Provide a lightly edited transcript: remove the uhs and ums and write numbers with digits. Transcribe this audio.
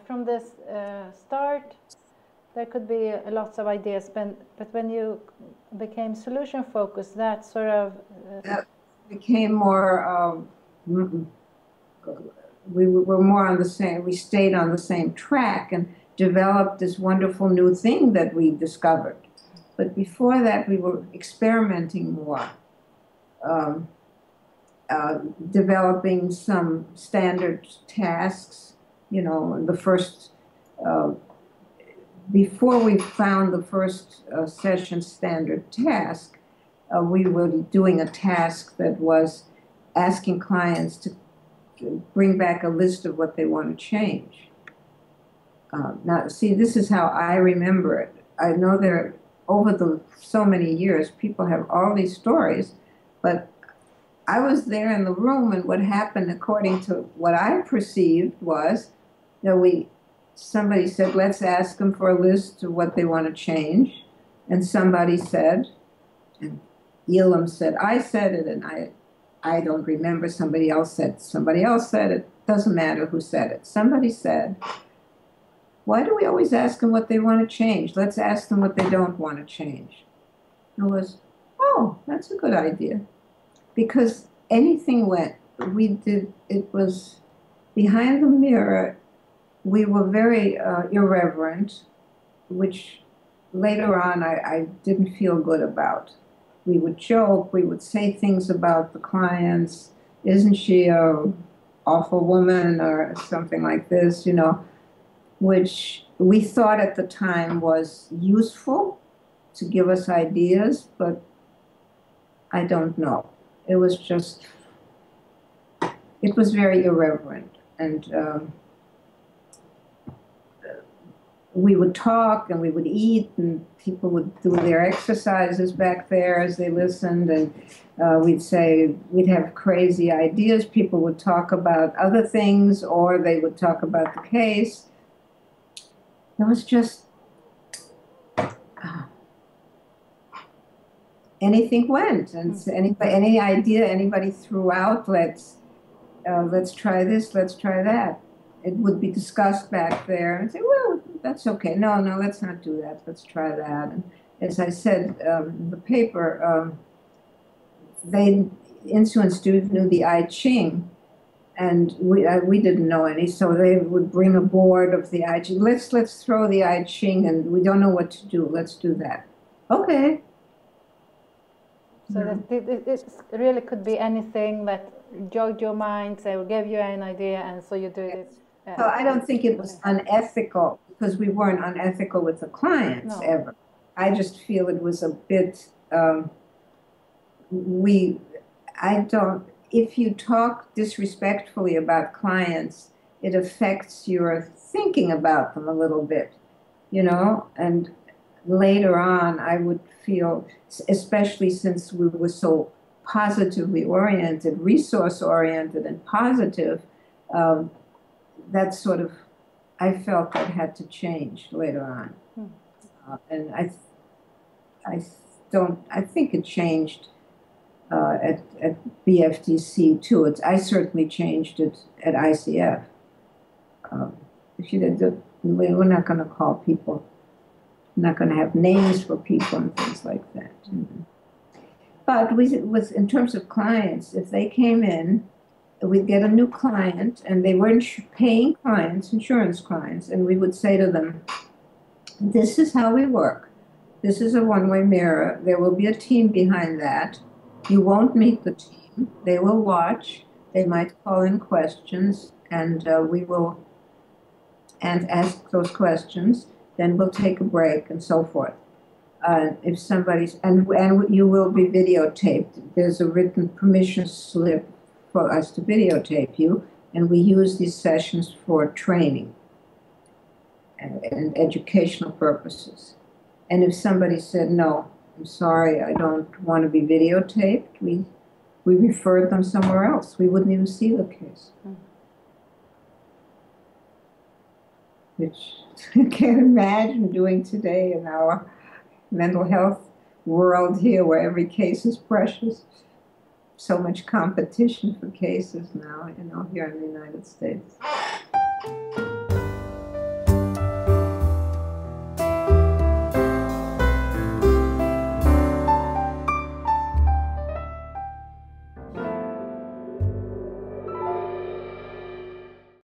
from this start, there could be lots of ideas, but when you became solution focused, that sort of that became more. We were more on the same. We stayed on the same track and developed this wonderful new thing that we discovered. But before that, we were experimenting more, um, developing some standard tasks. You know, the first. Before we found the first session standard task, we were doing a task that was asking clients to bring back a list of what they want to change. Now, see, this is how I remember it. I know that over the so many years, people have all these stories, but I was there in the room, and what happened, according to what I perceived, was that somebody said, let's ask them for a list of what they want to change. And somebody said, and Elam said, I said it, and I don't remember, somebody else said it, doesn't matter who said it. Somebody said, why do we always ask them what they want to change? Let's ask them what they don't want to change. It was, oh, that's a good idea. Because anything went, it was behind the mirror. We were very irreverent, which later on I didn't feel good about. We would joke, we would say things about the clients, isn't she a awful woman or something like this, you know, which we thought at the time was useful to give us ideas, but I don't know. It was just, it was very irreverent. And we would talk and we would eat, and people would do their exercises back there as they listened, and we'd have crazy ideas. People would talk about other things, or they would talk about the case. It was just anything went, and any idea anybody threw out, let's try this, let's try that. It would be discussed back there and say, well, that's okay. No, let's not do that. Let's try that. And as I said, the paper, Insu students knew the I Ching, and we didn't know any, so they would bring a board of the I Ching. Let's throw the I Ching, and we don't know what to do. Let's do that. Okay. So it really could be anything that jogged your mind, they will give you an idea, and so you do it. So I don't think it was unethical, because we weren't unethical with the clients ever. I just feel it was a bit, if you talk disrespectfully about clients, it affects your thinking about them a little bit, you know, and later on I would feel, especially since we were so positively oriented, resource oriented and positive, that sort of, I felt that had to change later on. And I think it changed at BFDC too. I certainly changed it at ICF. We're not going to call people, we're not going to have names for people and things like that. But in terms of clients, if they came in, we'd get a new client, and they weren't paying clients, insurance clients, and we would say to them, this is how we work. This is a one-way mirror. There will be a team behind that. You won't meet the team. They will watch. They might call in questions, and we will ask those questions. Then we'll take a break and so forth. If somebody's, and you will be videotaped. There's a written permission slip for us to videotape you, and we use these sessions for training and educational purposes. And if somebody said, no, I'm sorry, I don't want to be videotaped, we referred them somewhere else. We wouldn't even see the case. Which I can't imagine doing today in our mental health world here, where every case is precious. So much competition for cases now, you know, here in the United States.